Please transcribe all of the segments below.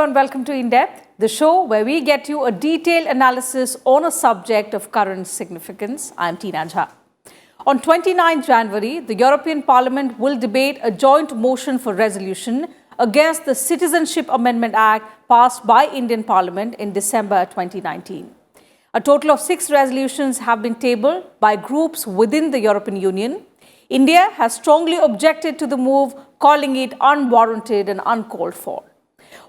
and welcome to In Depth, the show where we get you a detailed analysis on a subject of current significance. I am Teena Jha. On 29 January, the European Parliament will debate a joint motion for resolution against the Citizenship Amendment Act passed by Indian Parliament in December 2019. A total of 6 resolutions have been tabled by groups within the European Union. India has strongly objected to the move, calling it unwarranted and uncalled for.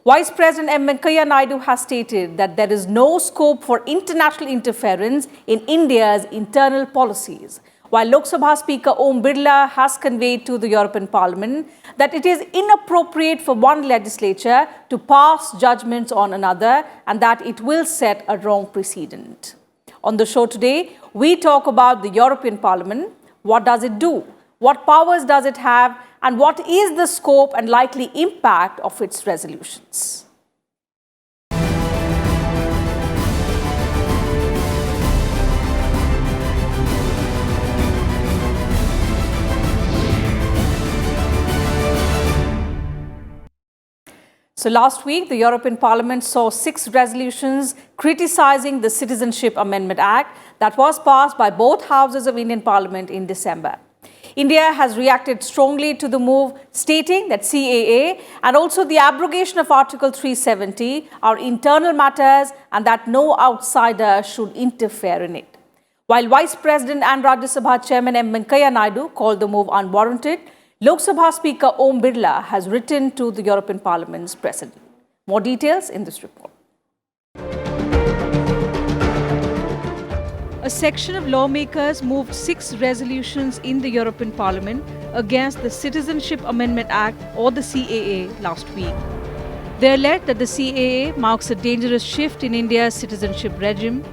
Vice President M Venkaiah Naidu has stated that there is no scope for international interference in India's internal policies, while Lok Sabha Speaker Om Birla has conveyed to the European Parliament that it is inappropriate for one legislature to pass judgments on another and that it will set a wrong precedent. On the show today, we talk about the European Parliament. What does it do? What powers does it have? And what is the scope and likely impact of its resolutions? So last week, the European Parliament saw 6 resolutions criticizing the Citizenship Amendment Act that was passed by both houses of Indian Parliament in December. India has reacted strongly to the move, stating that CAA and also the abrogation of Article 370 are internal matters and that no outsider should interfere in it. While Vice President and Rajya Sabha Chairman M Venkaiah Naidu called the move unwarranted, Lok Sabha Speaker Om Birla has written to the European Parliament's President. More details in this report. A section of lawmakers moved 6 resolutions in the European Parliament against the Citizenship Amendment Act or the CAA last week. They alleged that the CAA marks a dangerous shift in India's citizenship regime.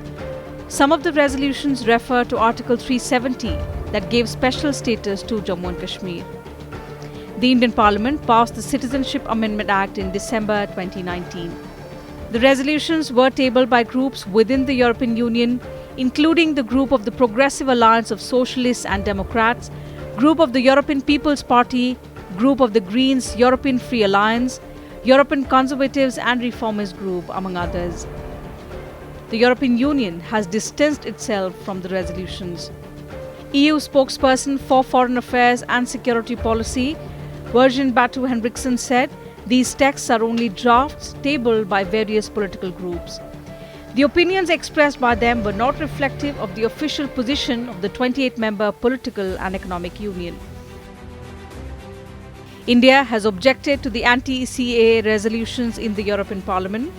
Some of the resolutions refer to Article 370 that gave special status to Jammu and Kashmir. The Indian Parliament passed the Citizenship Amendment Act in December 2019. The resolutions were tabled by groups within the European Union, including the Group of the Progressive Alliance of Socialists and Democrats, Group of the European People's Party, Group of the Greens European Free Alliance, European Conservatives and Reformist Group, among others. The European Union has distanced itself from the resolutions. EU spokesperson for Foreign Affairs and Security Policy, Virgin Batu Henriksen, said these texts are only drafts tabled by various political groups. The opinions expressed by them were not reflective of the official position of the 28-member Political and Economic Union. India has objected to the anti-CAA resolutions in the European Parliament.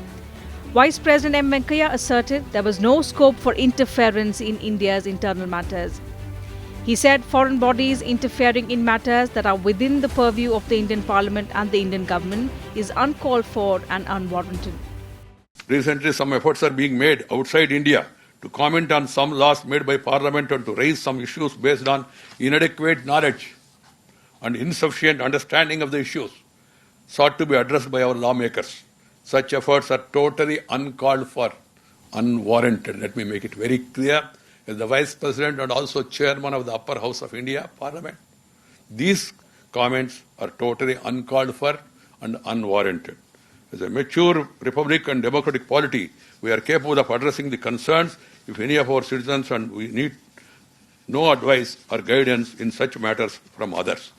Vice President M Venkaiah asserted there was no scope for interference in India's internal matters. He said foreign bodies interfering in matters that are within the purview of the Indian Parliament and the Indian government is uncalled for and unwarranted. Recently, some efforts are being made outside India to comment on some laws made by Parliament and to raise some issues based on inadequate knowledge and insufficient understanding of the issues sought to be addressed by our lawmakers. Such efforts are totally uncalled for, unwarranted. Let me make it very clear. As the Vice President and also Chairman of the Upper House of India Parliament, these comments are totally uncalled for and unwarranted. As a mature republic and democratic polity, we are capable of addressing the concerns if any of our citizens, and we need no advice or guidance in such matters from others.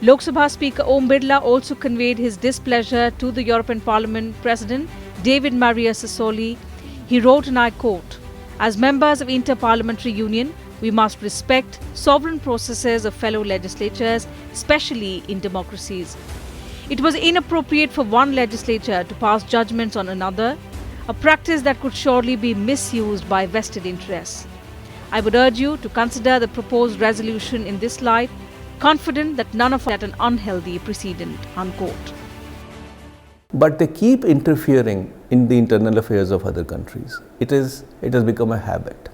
Lok Sabha Speaker Om Birla also conveyed his displeasure to the European Parliament President David Maria Sassoli. He wrote, and I quote, "As members of Inter-Parliamentary Union, we must respect sovereign processes of fellow legislatures, especially in democracies. It was inappropriate for one legislature to pass judgments on another, a practice that could surely be misused by vested interests. I would urge you to consider the proposed resolution in this light, confident that none of us set an unhealthy precedent," unquote. But they keep interfering in the internal affairs of other countries. It has become a habit.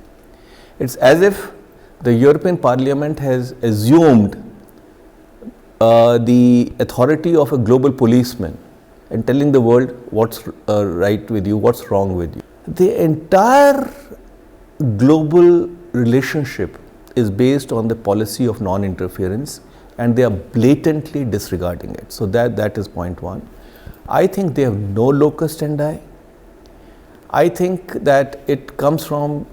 It's as if the European Parliament has assumed the authority of a global policeman and telling the world what's right with you, what's wrong with you. The entire global relationship is based on the policy of non-interference, and they are blatantly disregarding it. So that is point one. I think they have no locus standi. I think that it comes from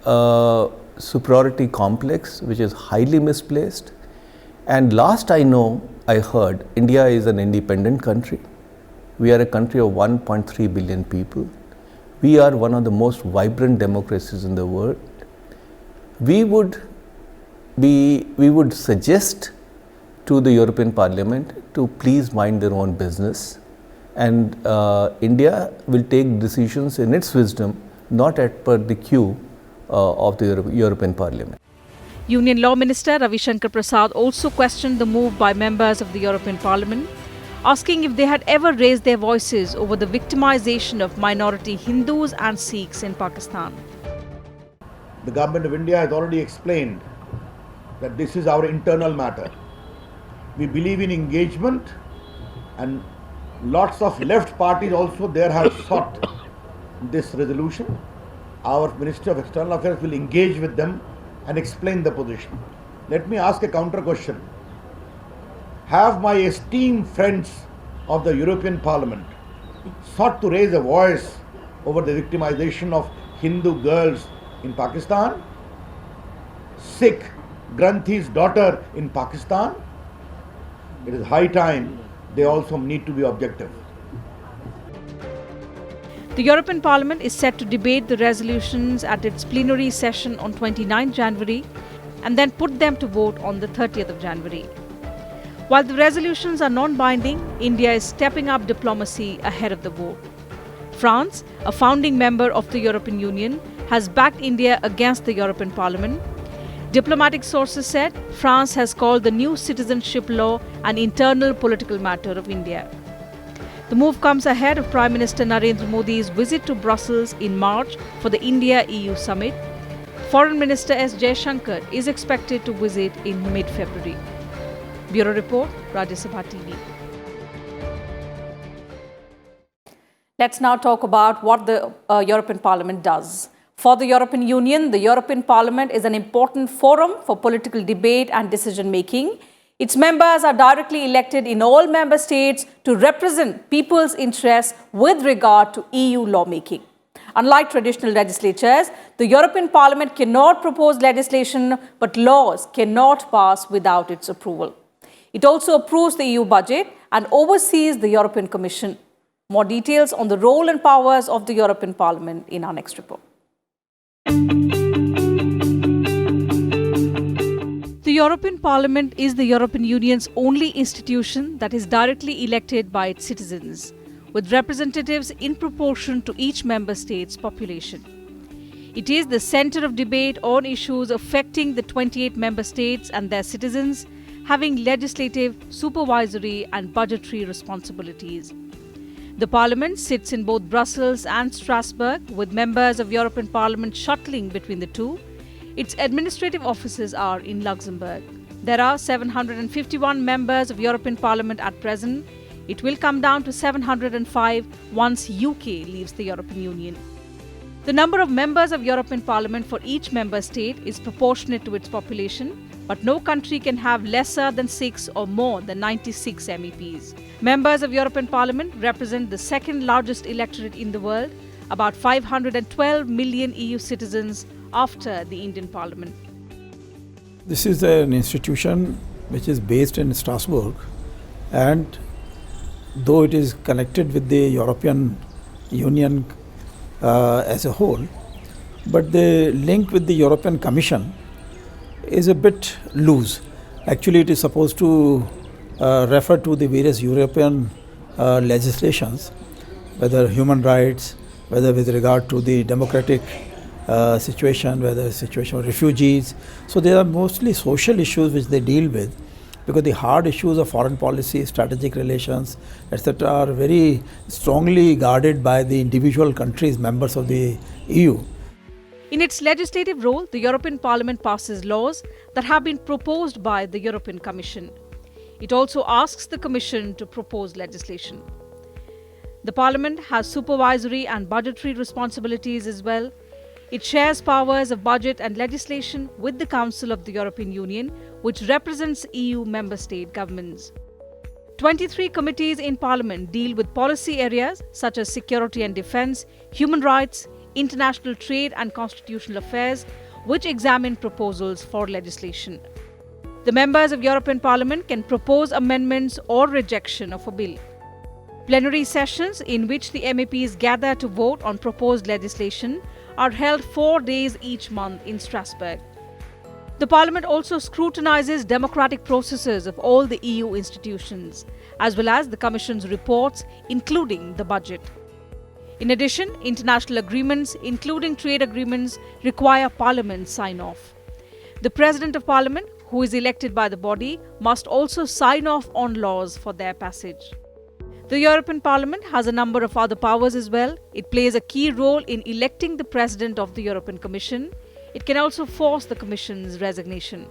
a superiority complex which is highly misplaced. And last I heard, India is an independent country. We are a country of 1.3 billion people. We are one of the most vibrant democracies in the world. We would suggest to the European Parliament to please mind their own business, and India will take decisions in its wisdom, not as per the cue of the European Parliament. Union Law Minister Ravi Shankar Prasad also questioned the move by members of the European Parliament, asking if they had ever raised their voices over the victimization of minority Hindus and Sikhs in Pakistan. The government of India has already explained that this is our internal matter. We believe in engagement, and lots of left parties also there have sought this resolution. Our Minister of External Affairs will engage with them and explain the position. Let me ask a counter question. Have my esteemed friends of the European Parliament sought to raise a voice over the victimization of Hindu girls in Pakistan? Sikh Granthi's daughter in Pakistan? It is high time they also need to be objective. The European Parliament is set to debate the resolutions at its plenary session on 29 January and then put them to vote on the 30th of January. While the resolutions are non-binding, India is stepping up diplomacy ahead of the vote. France, a founding member of the European Union, has backed India against the European Parliament. Diplomatic sources said France has called the new citizenship law an internal political matter of India. The move comes ahead of Prime Minister Narendra Modi's visit to Brussels in March for the India-EU summit. Foreign Minister S. Jaishankar is expected to visit in mid-February. Bureau Report, Rajya Sabha TV. Let's now talk about what the European Parliament does. For the European Union, the European Parliament is an important forum for political debate and decision-making. Its members are directly elected in all member states to represent people's interests with regard to EU lawmaking. Unlike traditional legislatures, the European Parliament cannot propose legislation, but laws cannot pass without its approval. It also approves the EU budget and oversees the European Commission. More details on the role and powers of the European Parliament in our next report. The European Parliament is the European Union's only institution that is directly elected by its citizens, with representatives in proportion to each member state's population. It is the center of debate on issues affecting the 28 member states and their citizens, having legislative, supervisory and budgetary responsibilities. The Parliament sits in both Brussels and Strasbourg, with members of European Parliament shuttling between the two. Its administrative offices are in Luxembourg. There are 751 members of European Parliament at present. It will come down to 705 once UK leaves the European Union. The number of members of European Parliament for each member state is proportionate to its population, but no country can have lesser than 6 or more than 96 MEPs. Members of European Parliament represent the second largest electorate in the world, about 512 million EU citizens after the Indian Parliament. This is an institution which is based in Strasbourg, and though it is connected with the European Union as a whole, but the link with the European Commission is a bit loose. Actually, it is supposed to refer to the various European legislations, whether human rights, whether with regard to the democratic situation, whether the situation of refugees. So there are mostly social issues which they deal with, because the hard issues of foreign policy, strategic relations, etc. are very strongly guarded by the individual countries, members of the EU. In its legislative role, the European Parliament passes laws that have been proposed by the European Commission. It also asks the Commission to propose legislation. The Parliament has supervisory and budgetary responsibilities as well. It shares powers of budget and legislation with the Council of the European Union, which represents EU member state governments. 23 committees in Parliament deal with policy areas such as security and defence, human rights, international trade and constitutional affairs, which examine proposals for legislation. The members of European Parliament can propose amendments or rejection of a bill. Plenary sessions in which the MEPs gather to vote on proposed legislation are held 4 days each month in Strasbourg. The Parliament also scrutinises democratic processes of all the EU institutions, as well as the Commission's reports, including the budget. In addition, international agreements, including trade agreements, require Parliament's sign-off. The President of Parliament, who is elected by the body, must also sign off on laws for their passage. The European Parliament has a number of other powers as well. It plays a key role in electing the President of the European Commission. It can also force the Commission's resignation.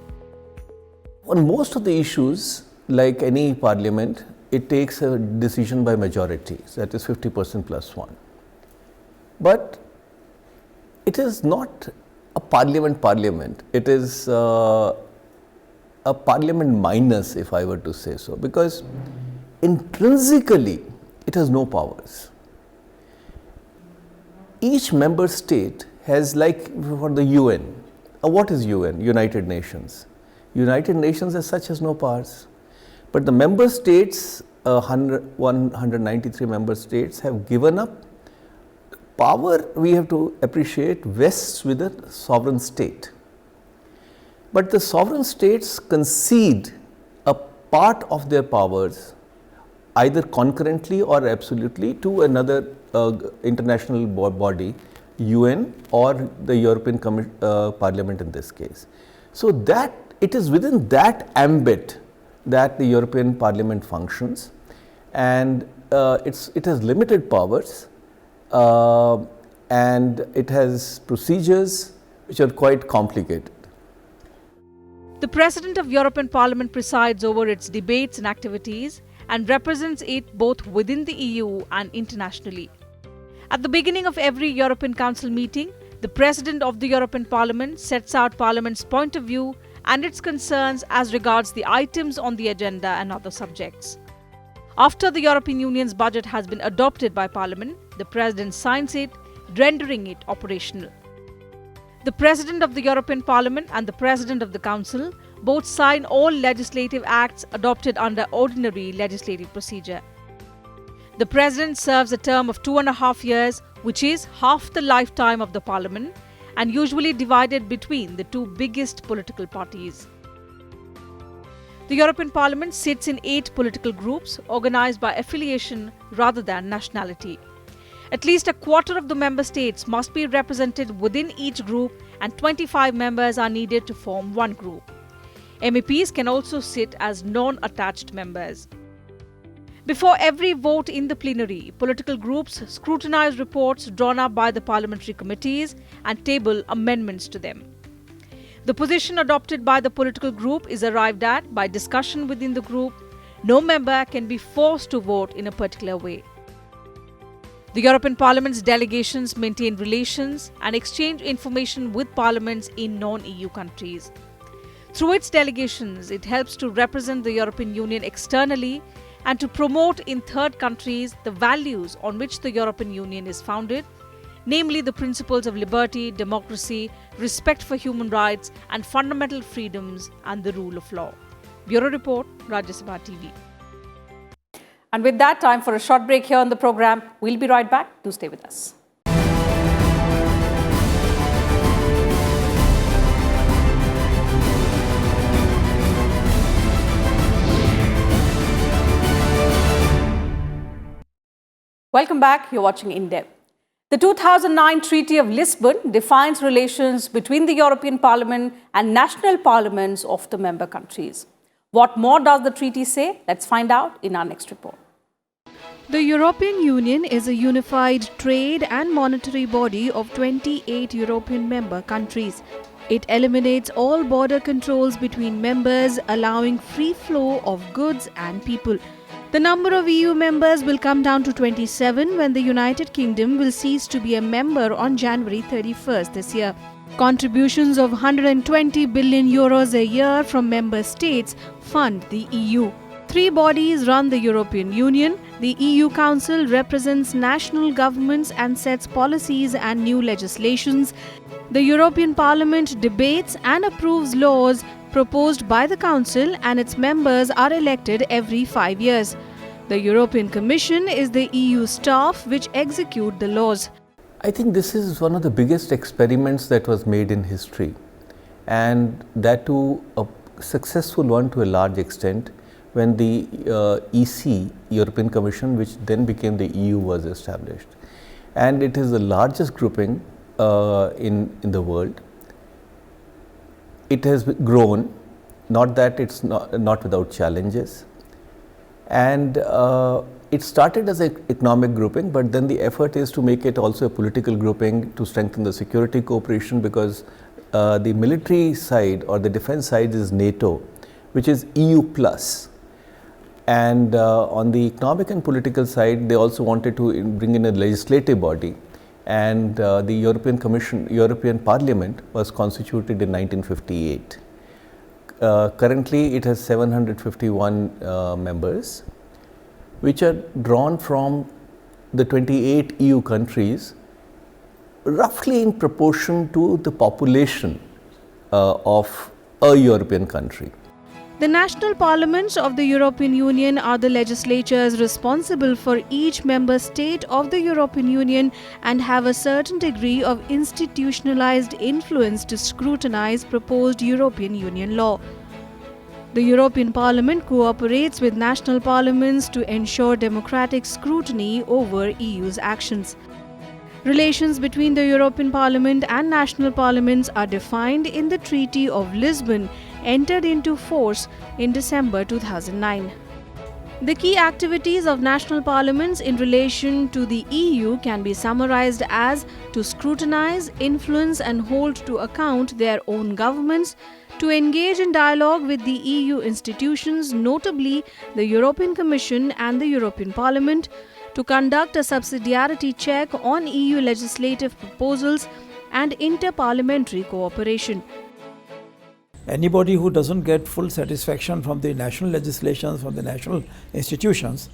On most of the issues, like any parliament, it takes a decision by majority, that is 50% plus one. But it is not a parliament, it is a parliament minus, if I were to say so, because intrinsically it has no powers. Each member state has, like for the UN, what is UN? United Nations. United Nations as such has no powers. But the member states, 193 member states have given up power. We have to appreciate vests with a sovereign state. But the sovereign states concede a part of their powers either concurrently or absolutely to another international body, UN or the European Parliament in this case. So that it is within that ambit that the European Parliament functions, and it has limited powers and it has procedures which are quite complicated. The President of European Parliament presides over its debates and activities and represents it both within the EU and internationally. At the beginning of every European Council meeting, the President of the European Parliament sets out Parliament's point of view and its concerns as regards the items on the agenda and other subjects. After the European Union's budget has been adopted by Parliament, the President signs it, rendering it operational. The President of the European Parliament and the President of the Council both sign all legislative acts adopted under ordinary legislative procedure. The President serves a term of 2.5 years, which is half the lifetime of the Parliament, and usually divided between the two biggest political parties. The European Parliament sits in 8 political groups organized by affiliation rather than nationality. At least a quarter of the member states must be represented within each group, and 25 members are needed to form one group. MEPs can also sit as non-attached members. Before every vote in the plenary, political groups scrutinize reports drawn up by the parliamentary committees and table amendments to them. The position adopted by the political group is arrived at by discussion within the group. No member can be forced to vote in a particular way. The European Parliament's delegations maintain relations and exchange information with parliaments in non-EU countries. Through its delegations, it helps to represent the European Union externally and to promote in third countries the values on which the European Union is founded, namely the principles of liberty, democracy, respect for human rights and fundamental freedoms and the rule of law. Bureau Report, Rajya Sabha TV. And with that, time for a short break here on the program. We'll be right back. Do stay with us. Welcome back. You're watching In Depth. The 2009 Treaty of Lisbon defines relations between the European Parliament and national parliaments of the member countries. What more does the treaty say? Let's find out in our next report. The European Union is a unified trade and monetary body of 28 European member countries. It eliminates all border controls between members, allowing free flow of goods and people. The number of EU members will come down to 27 when the United Kingdom will cease to be a member on January 31st this year. Contributions of 120 billion euros a year from member states fund the EU. Three bodies run the European Union. The EU Council represents national governments and sets policies and new legislations. The European Parliament debates and approves laws proposed by the Council, and its members are elected every 5 years. The European Commission is the EU staff which execute the laws. I think this is one of the biggest experiments that was made in history, and that too a successful one to a large extent, when the EC, European Commission, which then became the EU, was established. And it is the largest grouping in the world. It has grown, not that it's not without challenges. And it started as an economic grouping, but then the effort is to make it also a political grouping to strengthen the security cooperation, because the military side or the defense side is NATO, which is EU plus. And on the economic and political side, they also wanted to bring in a legislative body. And the European Parliament was constituted in 1958. Currently, it has 751 members, which are drawn from the 28 EU countries, roughly in proportion to the population of a European country. The national parliaments of the European Union are the legislatures responsible for each member state of the European Union and have a certain degree of institutionalized influence to scrutinize proposed European Union law. The European Parliament cooperates with national parliaments to ensure democratic scrutiny over EU's actions. Relations between the European Parliament and national parliaments are defined in the Treaty of Lisbon, entered into force in December 2009. The key activities of national parliaments in relation to the EU can be summarized as to scrutinize, influence and hold to account their own governments, to engage in dialogue with the EU institutions, notably the European Commission and the European Parliament, to conduct a subsidiarity check on EU legislative proposals and inter-parliamentary cooperation. Anybody who doesn't get full satisfaction from the national legislations, from the national institutions,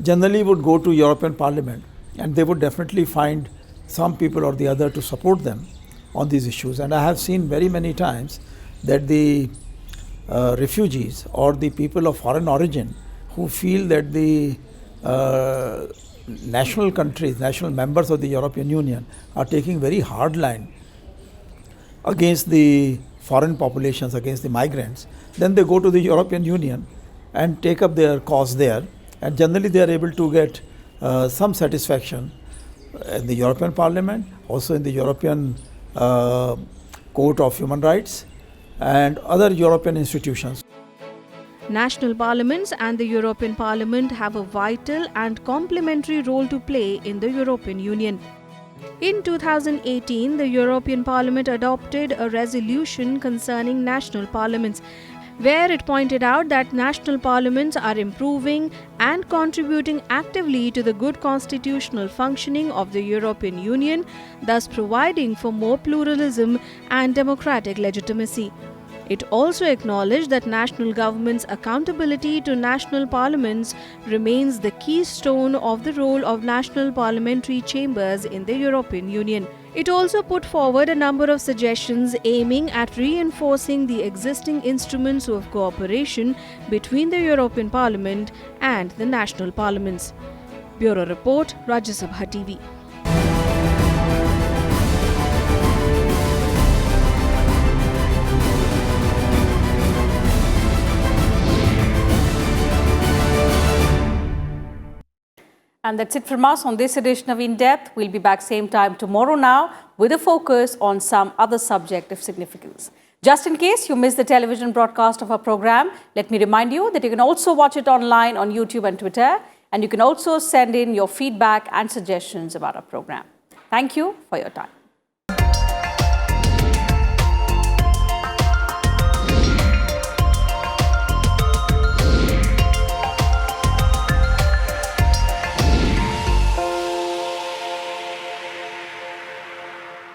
generally would go to European Parliament, and they would definitely find some people or the other to support them on these issues. And I have seen very many times that the refugees or the people of foreign origin who feel that the national countries, national members of the European Union are taking very hard line against the foreign populations, against the migrants, then they go to the European Union and take up their cause there, and generally they are able to get some satisfaction in the European Parliament, also in the European Court of Human Rights and other European institutions. National parliaments and the European Parliament have a vital and complementary role to play in the European Union. In 2018, the European Parliament adopted a resolution concerning national parliaments, where it pointed out that national parliaments are improving and contributing actively to the good constitutional functioning of the European Union, thus providing for more pluralism and democratic legitimacy. It also acknowledged that national governments' accountability to national parliaments remains the keystone of the role of national parliamentary chambers in the European Union. It also put forward a number of suggestions aiming at reinforcing the existing instruments of cooperation between the European Parliament and the national parliaments. Bureau Report, Rajya Sabha TV. And that's it from us on this edition of In Depth. We'll be back same time tomorrow now with a focus on some other subject of significance. Just in case you missed the television broadcast of our program, let me remind you that you can also watch it online on YouTube and Twitter, and you can also send in your feedback and suggestions about our program. Thank you for your time.